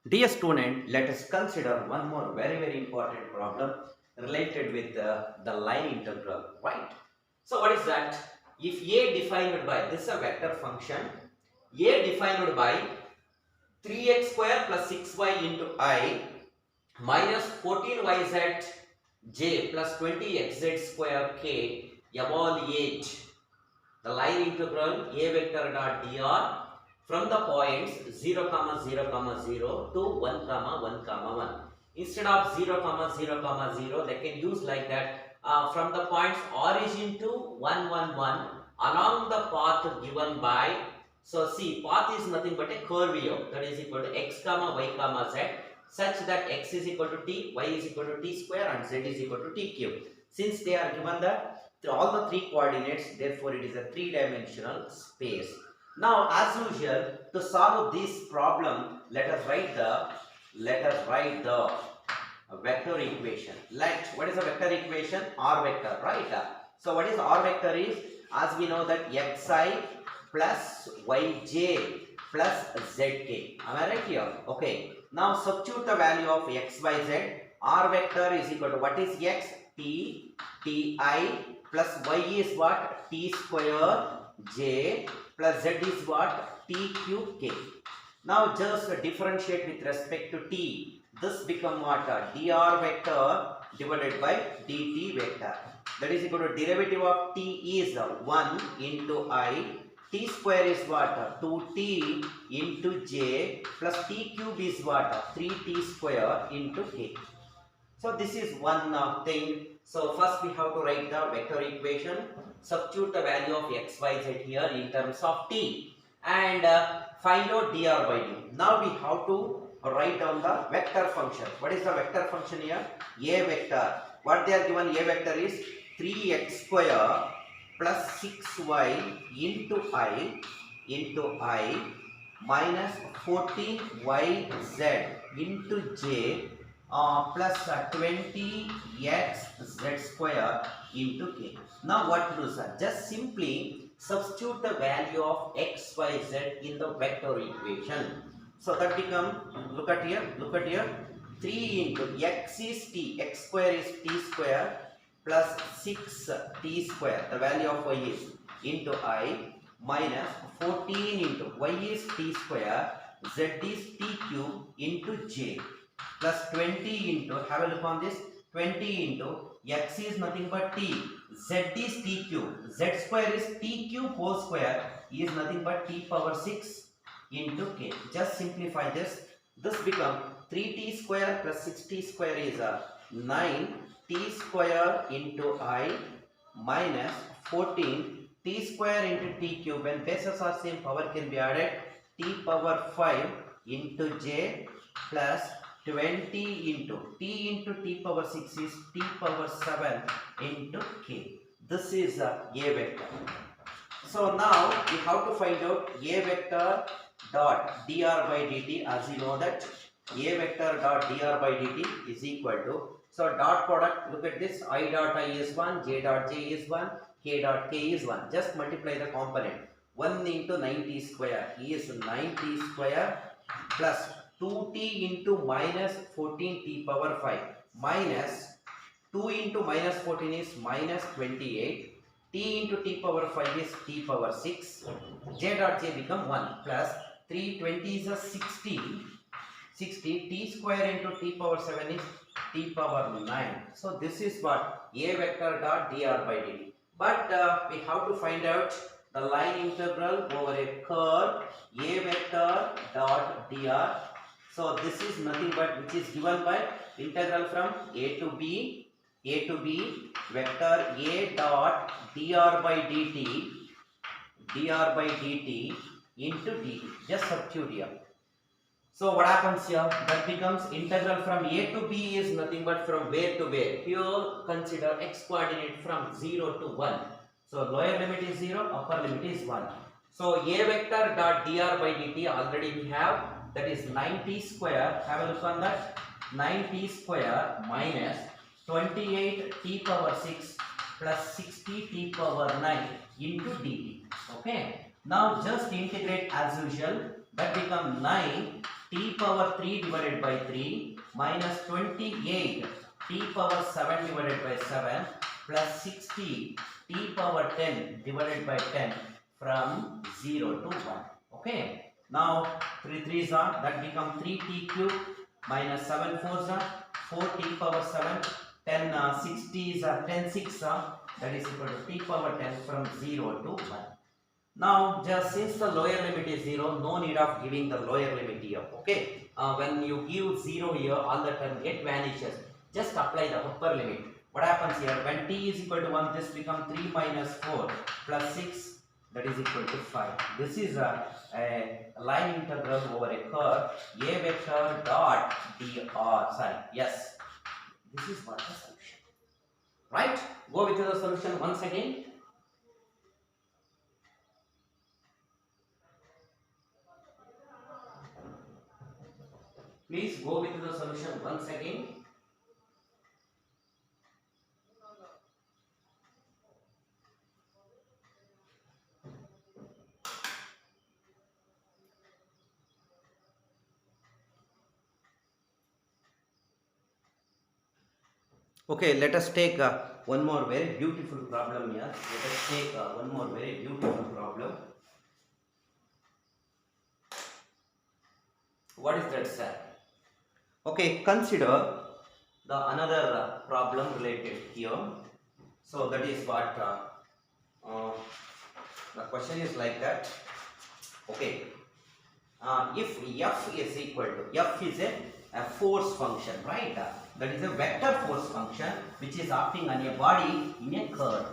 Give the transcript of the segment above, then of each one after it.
Dear student, let us consider one more very important problem related with the line integral, right? So what is that? If a defined by, this is a vector function, a defined by 3x square plus 6y into I minus 14yz j plus 20xz square k evaluate the line integral a vector dot dr from the points 0 comma 0 comma 0 to 1 comma 1 comma 1. Instead of 0 comma 0 comma 0, they can use like that, from the points origin to 1 1 1 along the path given by, so see, path is nothing but a curvature, that is equal to x comma y comma z, such that x is equal to t, y is equal to t square and z is equal to t cube. Since they are given that all the three coordinates, therefore it is a three-dimensional space. Now as usual, to solve this problem, let us write the vector equation. What is the vector equation? R vector, right? So what is R vector is, as we know that xi plus yj plus zk. Am I right here? Okay. Now substitute the value of x by z. R vector is equal to, what is x? T, ti plus y is what? T square j plus z is what? T cube k. Now just differentiate with respect to t. This become what? Dr vector divided by dt vector. That is equal to derivative of t is 1 into I. T square is what? 2t into j plus t cube is what? 3t square into k. So this is one thing. So first we have to write the vector equation, substitute the value of x, y, z here in terms of t, and find out dr by dt. Now we have to write down the vector function. What is the vector function here? A vector. What they are given, a vector is 3x square plus 6y into I minus 14yz into j plus 20x z square into k. Now what to do, sir? Just simply substitute the value of x, y, z in the vector equation. So that become, look at here, 3 into x is t, x square is t square plus 6t square, the value of y is, into I minus 14 into y is t square, z is t cube into j plus 20 into, have a look on this, 20 into x is nothing but t, z is t cube, z square is t cube whole square is nothing but t power 6 into k. Just simplify this. This become 3t square plus 6t square is 9t square into I minus 14 t square into t cube. When bases are same, power can be added, t power 5 into j plus 20 into t power 6 is t power 7 into k. This is a vector. So now we have to find out a vector dot dr by dt. As you know that a vector dot dr by dt is equal to, so dot product, look at this, I dot I is 1, j dot j is 1, k dot k is 1. Just multiply the component. 1 into 9t square is 9t square plus 2t into minus 14t power 5 minus 2 into minus 14 is minus 28. T into t power 5 is t power 6. J dot j become 1 plus 320 is a 60. T square into t power 7 is t power 9. So this is what a vector dot dr by dt. But we have to find out the line integral over a curve a vector dot dr. So this is nothing but, which is given by integral from a to b vector a dot dr by dt into dt. Just substitute here. So what happens here? That becomes integral from a to b is nothing but from where to where. Here consider x coordinate from 0 to 1. So lower limit is 0, upper limit is 1. So a vector dot dr by dt already we have, that is 9t square. Have a look on that. 9t square minus 28t power 6 plus 60t power 9 into dt. Okay. Now just integrate as usual. That become 9 t power 3 divided by 3 minus 28 t power 7 divided by 7 plus 60 t power 10 divided by 10 from 0 to 1. Okay. Now 3 3s are, that become 3t cube minus 7 4s are 4t power 7 10 60s are 10 6 are, that is equal to t power 10 from 0 to 1. Now, just since the lower limit is 0, no need of giving the lower limit here. Okay. When you give 0 here, all the term get vanishes. Just apply the upper limit. What happens here? When t is equal to 1, this becomes 3 minus 4 plus 6, that is equal to 5. This is a line integral over a curve a vector dot dr. Sorry, yes. This is what the solution. Right? Go with the solution once again. Please go with the solution once again. Okay, let us take one more very beautiful problem here. Let us take one more very beautiful problem. What is that, sir? Okay, consider the another problem related here. So that is what the question is like that. Okay, if f is equal to, f is a force function, right? That is a vector force function which is acting on a body in a curve.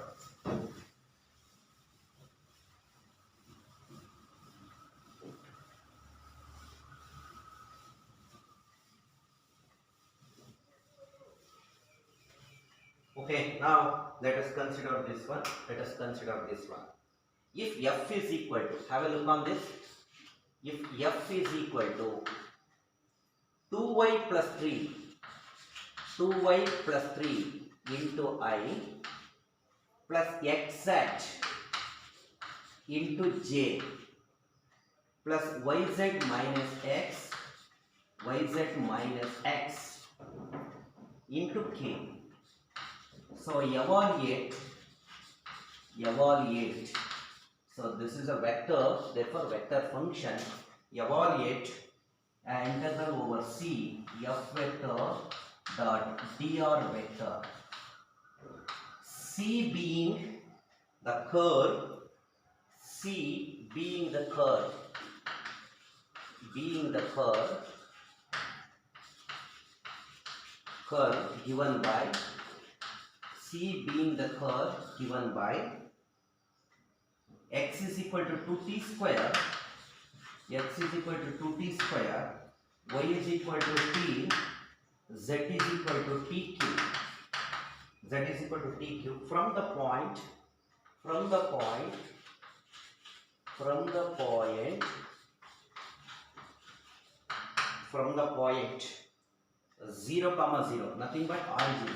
Okay, now let us consider this one. Let us consider this one. If f is equal to, have a look on this. If f is equal to 2y plus 3, 2y plus 3 into I plus xz into j plus yz minus x, yz minus x into k. So evaluate. So this is a vector, therefore vector function. Evaluate integral over c f vector dot dr vector. C being the curve, C being the curve, curve given by, C being the curve given by x is equal to 2t square, x is equal to 2t square, y is equal to t, z is equal to t cube, z is equal to t cube from the point 0, 0, nothing but origin,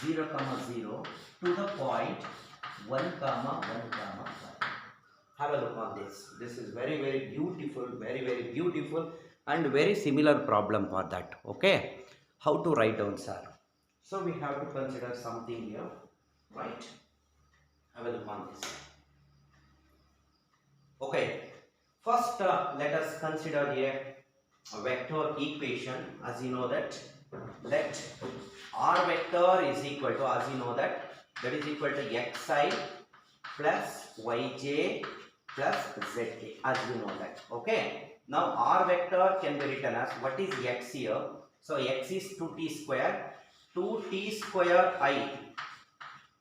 0, 0 to the point 1, 1, 5. Have a look on this. This is very, very beautiful, and very similar problem for that. Okay, how to write down, sir? So we have to consider something here, right? Have a look on this. Okay, first let us consider a vector equation. As you know that, let r vector is equal to, as you know that is equal to xi plus yj plus zk, as you know that. Okay, now r vector can be written as, what is x here? So x is 2t square, 2t square I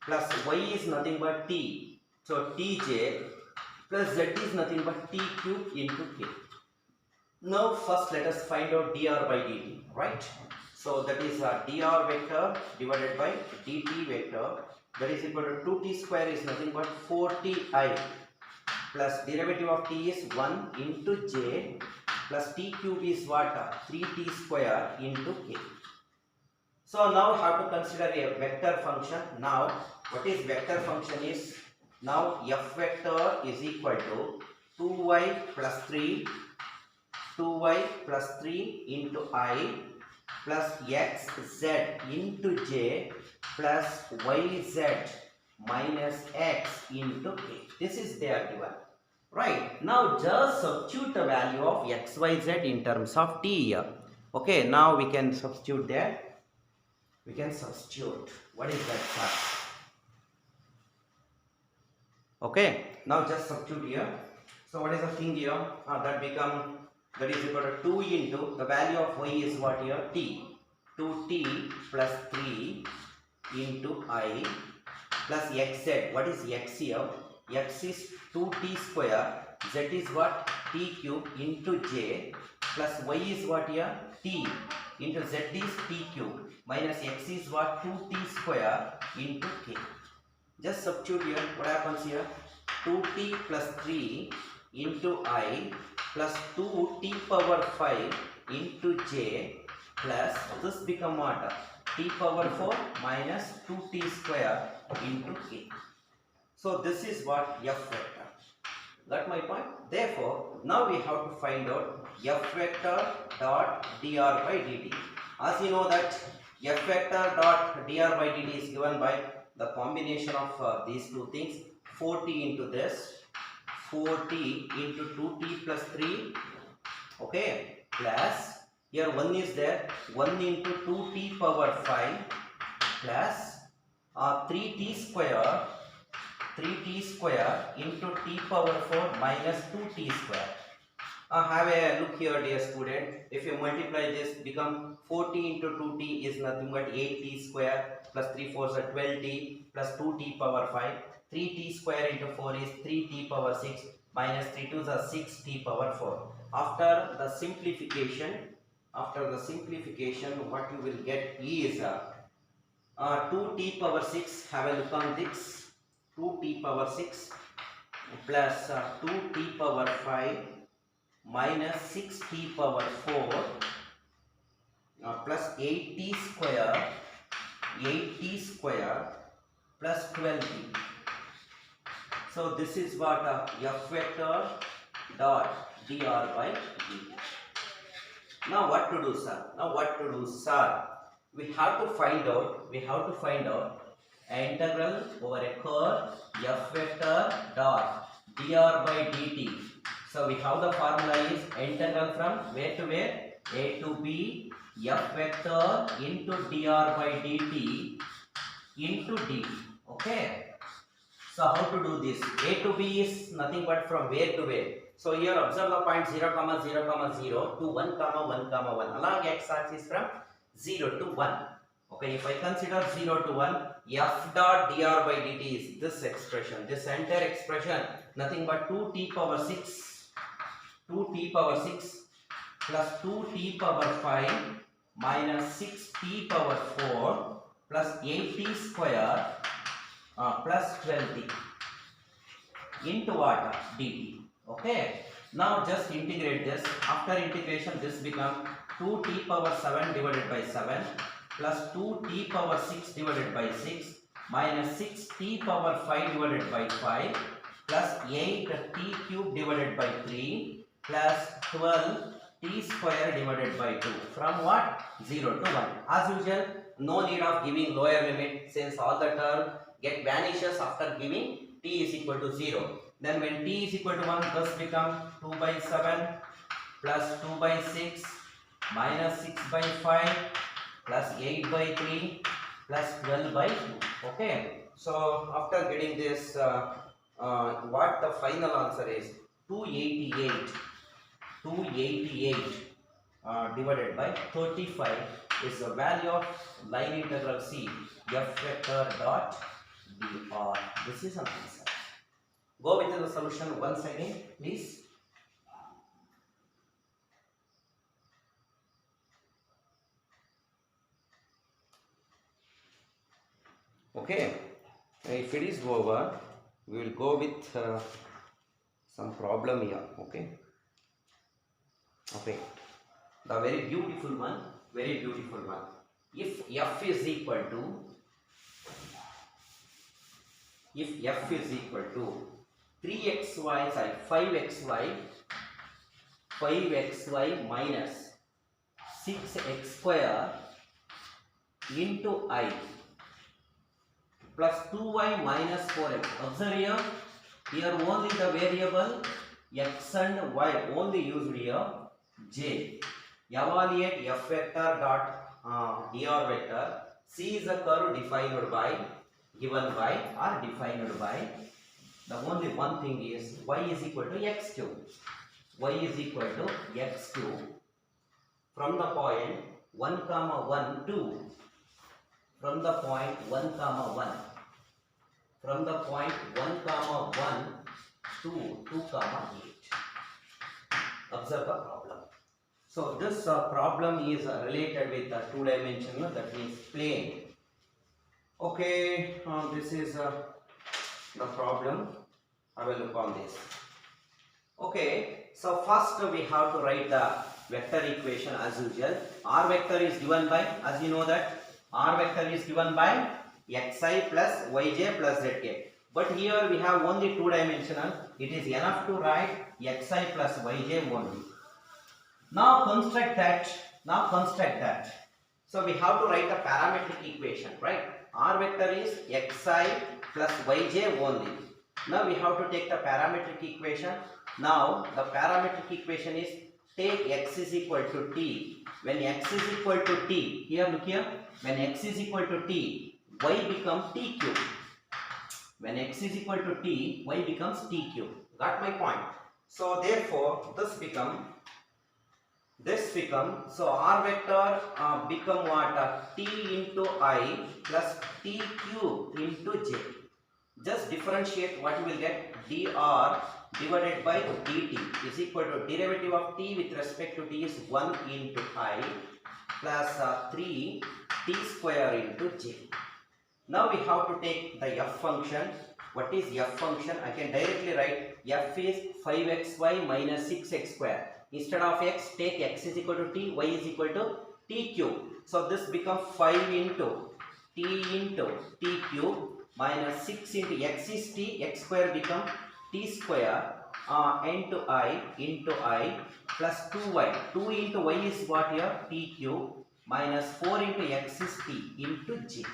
plus y is nothing but t, so tj plus z is nothing but t cube into k. Now first let us find out dr by dt, right? So that is dr vector divided by dt vector, that is equal to 2t square is nothing but 4ti plus derivative of t is 1 into j plus t cube is what? 3t square into k. So now how to consider a vector function. Now what is vector function is, now f vector is equal to 2y plus 3 2y plus 3 into I plus xz into j plus yz minus x into k. This is their given. Right. Now just substitute the value of xyz in terms of t here. Okay. Now we can substitute there. We can substitute. What is that, sir? Okay. Now just substitute here. So what is the thing here? That is equal to 2 into the value of y is what here? T. 2t plus 3 into I plus xz. What is x here? X is 2t square. Z is what? T cube into j plus y is what here? T into z is t cube minus x is what? 2t square into k. Just substitute here. What happens here? 2t plus 3 into I plus 2t power 5 into j plus this become what? T power 4 minus 2t square into k. So this is what f vector. Got my point? Therefore, now we have to find out f vector dot dr by dt. As you know that f vector dot dr by dt is given by the combination of these two things. 4t into this, 4t into 2t plus 3, okay, plus here 1 is there, 1 into 2t power 5 plus 3t square into t power 4 minus 2t square. Have a look here, dear student. If you multiply this, become 4t into 2t is nothing but 8t square plus 3 4s are 12t plus 2t power 5. 3t square into 4 is 3t power 6 minus 3 2s are 6t power 4. After the simplification, what you will get is 2t power 6. Have a look on this. 2t power 6 plus 2t power 5 minus 6t power 4 plus 8t square plus 12t. So this is what f vector dot dr by dt. Now what to do, sir? We have to find out integral over a curve f vector dot dr by dt. So we have the formula is integral from where to where? A to b f vector into dr by dt into dt. Okay. So how to do this? A to b is nothing but from where to where. So here observe the point 0, 0, 0 to 1, 1, 1 along x-axis from 0 to 1. Okay, if I consider 0 to 1, f dot dr by dt is this expression. This entire expression nothing but 2t power 6 plus 2t power 5 minus 6t power 4 plus 8t square plus 12t into what? dt. Okay. Now just integrate this. After integration, this become 2t power 7 divided by 7 plus 2t power 6 divided by 6 minus 6t power 5 divided by 5 plus 8t cube divided by 3 plus 12t square divided by 2. From what? 0 to 1. As usual, no need of giving lower limit since all the term get vanishes after giving t is equal to 0. Then when t is equal to 1, this become 2 by 7 plus 2 by 6 minus 6 by 5 plus 8 by 3 plus 12 by 2. Okay. So after getting this, what the final answer is? 288 divided by 35 is the value of line integral C f vector dot dr. This is an answer. Go with the solution once again, please. Okay, if it is over, we will go with some problem here. Okay, the very beautiful one. If f is equal to 3xy, 5xy 5xy minus 6x square into I plus 2y minus 4x. Observe here only the variable x and y only used here. J. Evaluate f vector dot dr vector. C is a curve defined by, given by or defined by. The only one thing is y is equal to x cube. Y is equal to x cube from the point 1 comma 1 2. From the point 1 comma 1. From the point 1 comma 1 to 2 comma 8. Observe the problem. So this problem is related with the two dimensional, that means plane. Okay, this is the problem. I will look on this. Okay, so first we have to write the vector equation as usual. R vector is given by, as you know that R vector is given by xi plus yj plus zk. But here we have only two dimensional. It is enough to write xi plus yj only. Now construct that. So we have to write a parametric equation, right? R vector is xi plus yj only. Now we have to take the parametric equation. Now the parametric equation is take x is equal to t. When x is equal to t, here look here. When x is equal to t, y becomes t cube. When x is equal to t, y becomes t cube. Got my point? So therefore this become, so R vector become what? T into I plus t cube into j. Just differentiate, what you will get? dr divided by dt is equal to derivative of t with respect to t is 1 into I plus 3 t square into j. Now we have to take the f function. What is f function? I can directly write f is 5xy minus 6x square. Instead of x, take x is equal to t, y is equal to t cube. So this becomes 5 into t cube minus 6 into x is t, x square become t square into I plus 2y. 2 into y is what here? T cube minus 4 into x is t into j.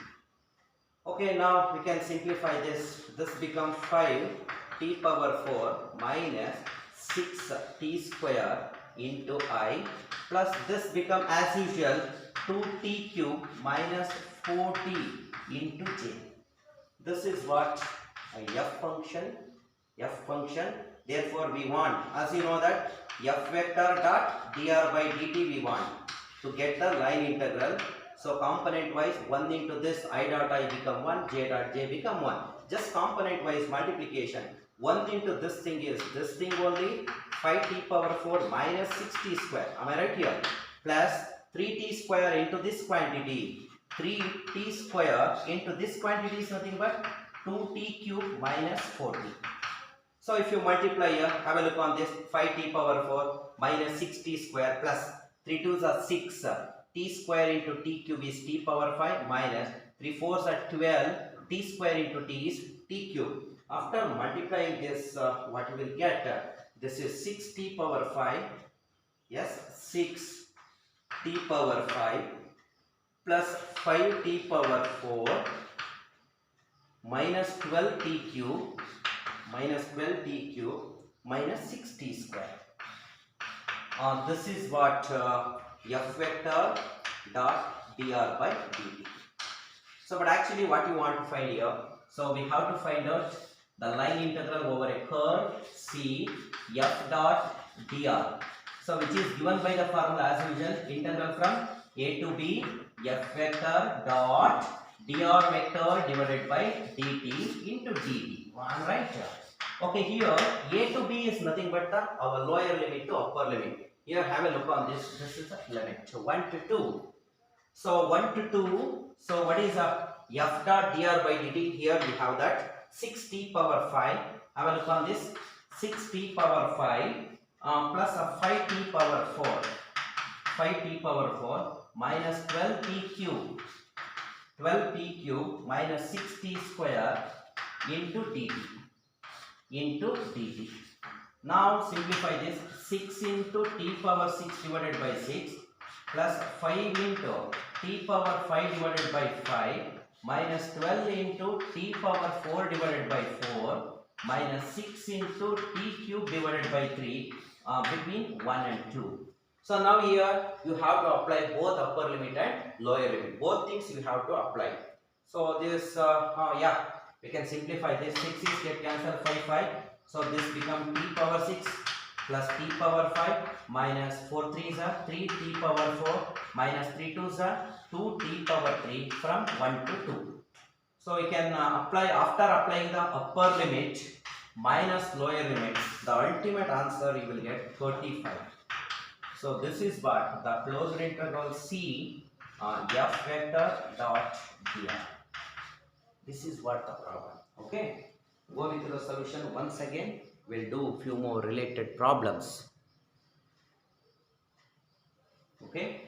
Okay, now we can simplify this. This becomes 5 t power 4 minus 6 t square into I plus this become as usual 2t cube minus 4t into j. This is what a f function. Therefore we want, as you know that f vector dot dr by dt we want to get the line integral. So component wise 1 into this I dot I become 1, j dot j become 1. Just component wise multiplication. 1 into this thing is this thing only, 5t power 4 minus 6t square. Am I right here? Plus 3t square into this quantity. 3t square into this quantity is nothing but 2t cube minus 4t. So if you multiply here, have a look on this. 5t power 4 minus 6t square plus 3 2s are 6. T square into t cube is t power 5 minus 3 4s are 12. T square into t is t cube. After multiplying this, what you will get? This is 6t power 5. Yes, 6t power 5 plus 5t power 4 minus 12t cube minus 6t square. This is what f vector dot dr by dt. So but actually what you want to find here, so we have to find out the line integral over a curve C f dot dr. So which is given by the formula as usual, integral from a to b f vector dot dr vector divided by dt into dt. One right here. Okay, here a to b is nothing but our lower limit to upper limit. Here have a look on this. This is the limit. So 1 to 2. So 1 to 2. So what is f dot dr by dt? Here we have that 6t power 5. Have a look on this. 6t power 5 plus a 5t power 4. 5t power 4 minus 12t cube. 12t cube minus 6t square into dt. Now simplify this. 6 into t power 6 divided by 6 plus 5 into t power 5 divided by 5 minus 12 into t power 4 divided by 4 minus 6 into t cube divided by 3 between 1 and 2. So now here you have to apply both upper limit and lower limit. Both things you have to apply. So this, yeah, we can simplify this. 6 is get cancelled 5. So this become t power 6 plus t power 5 minus 4 3s are 3 t power 4 minus 3 2s are 2 t power 3 from 1 to 2. So we can apply, after applying the upper limit minus lower limit, the ultimate answer you will get 35. So this is what the closed integral C f vector dot dr. This is what the problem. Okay, go with the solution once again. We'll do few more related problems. Okay.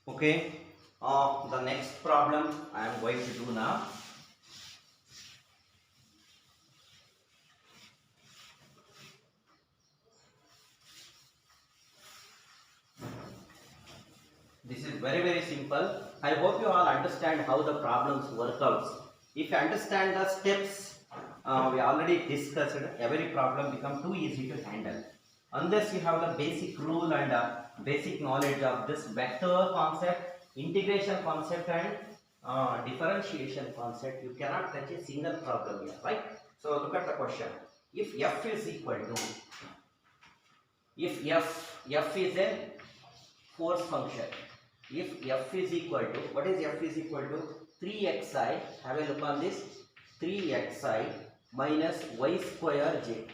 Okay, the next problem I am going to do now. This is very simple. I hope you all understand how the problems work out. If you understand the steps we already discussed, every problem becomes too easy to handle. Unless you have the basic rule and basic knowledge of this vector concept, integration concept and differentiation concept, you cannot touch a single problem here, right? So look at the question. If f is equal to, if f is a force function, if f is equal to, what is f is equal to? 3xi, have a look on this, 3xi minus y square j,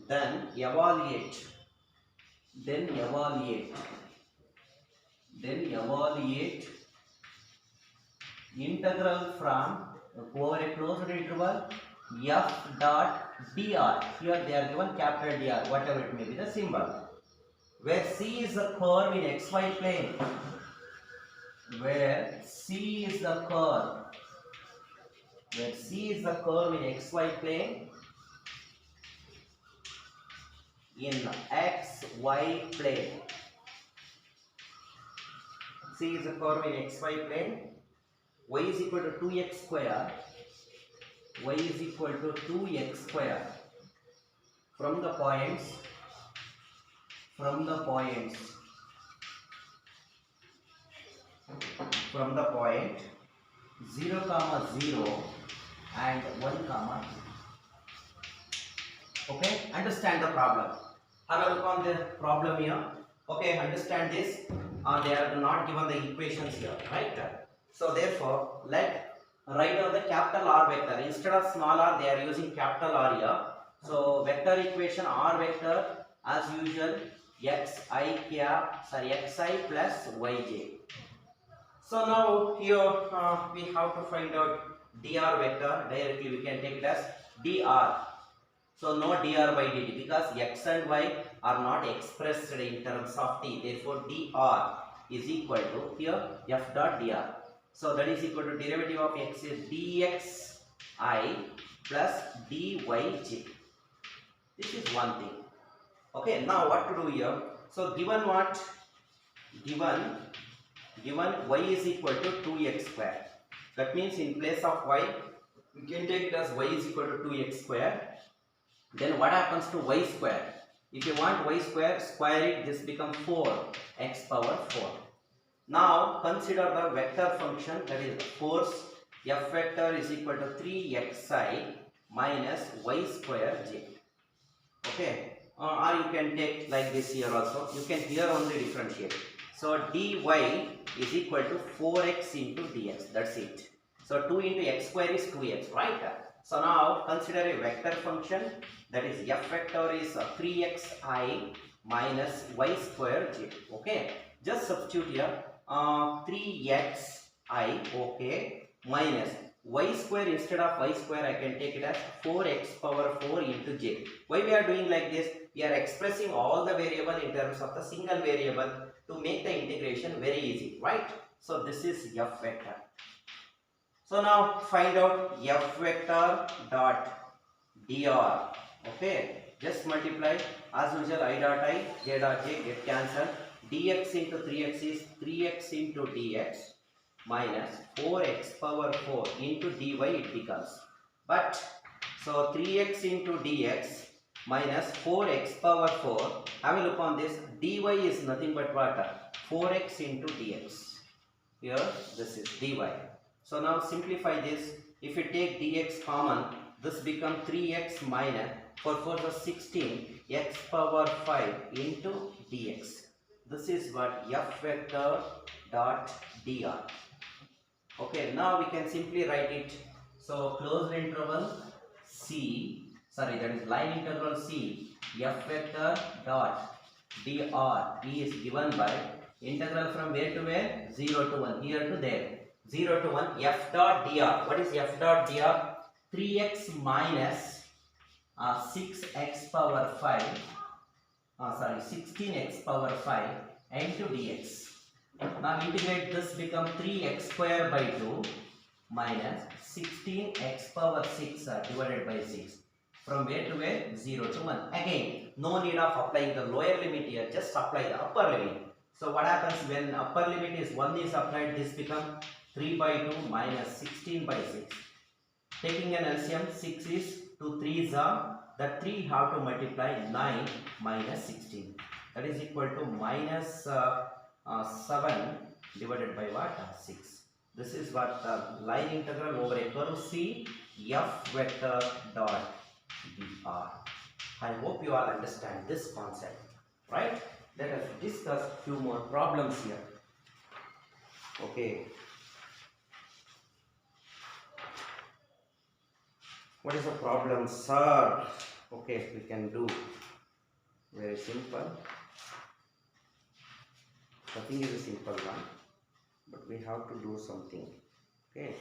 then evaluate integral from over a closed interval f dot dr. Here they are given capital Dr, whatever it may be the symbol, where C is the curve in xy plane, where C is the curve in xy plane, in xy plane. C is a curve in xy plane. Y is equal to 2x square. Y is equal to 2x square from the points 0, 0 and 1, 2. Okay, understand the problem. Have a look on the problem here. Okay, understand this. They are not given the equations here, right? So therefore, let write down the capital R vector. Instead of small r, they are using capital R here. So vector equation R vector as usual xi plus yj. So now here we have to find out dr vector. Directly we can take it as dr. So no dr by dt because x and y are not expressed in terms of t. Therefore dr is equal to here f dot dr. So that is equal to derivative of x is dxi plus dyj. This is one thing. Okay, now what to do here? So given what? Given y is equal to 2x square. That means in place of y, we can take it as y is equal to 2x square. Then what happens to y square? If you want y square, square it, this becomes 4x power 4. Now consider the vector function, that is force F vector is equal to 3xi minus y square j. Okay, or you can take like this here also. You can here only differentiate. So dy is equal to 4x into dx. That's it. So 2 into x square is 2x, right? So now consider a vector function, that is f vector is 3xi minus y square j. Okay, just substitute here 3xi, okay, minus y square. Instead of y square I can take it as 4x power 4 into j. Why we are doing like this? We are expressing all the variable in terms of the single variable to make the integration very easy, right? So this is f vector. So now find out f vector dot dr. Okay, just multiply as usual. I dot I, j dot j get cancelled. Dx into 3x is 3x into dx minus 4x power 4 into dy it becomes. But so 3x into dx minus 4x power 4. Have a look on this. Dy is nothing but what? 4x into dx. Here this is dy. So now simplify this. If you take dx common, this becomes 3x minus 4 4 is 16 x power 5 into dx. This is what f vector dot dr. Okay, now we can simply write it. So closed interval c, sorry, that is line integral c f vector dot dr is given by integral from where to where? 0 to 1, here to there. 0 to 1 f dot dr. What is f dot dr? 3x minus 6x power 5, 16x power 5 into dx. Now integrate this, become 3x square by 2 minus 16x power 6 divided by 6. From where to where? 0 to 1. Again, no need of applying the lower limit here, just apply the upper limit. So what happens when upper limit is 1 is applied, this becomes 3 by 2 minus 16 by 6. Taking an LCM, 6 is 2 3s are, that 3 have to multiply 9 minus 16. That is equal to minus 7 divided by what? 6. This is what line integral over a curve C f vector dot dr. I hope you all understand this concept, right? Let us discuss few more problems here. Okay. What is the problem, sir? Okay, we can do very simple. Nothing is a simple one, but we have to do something. Okay.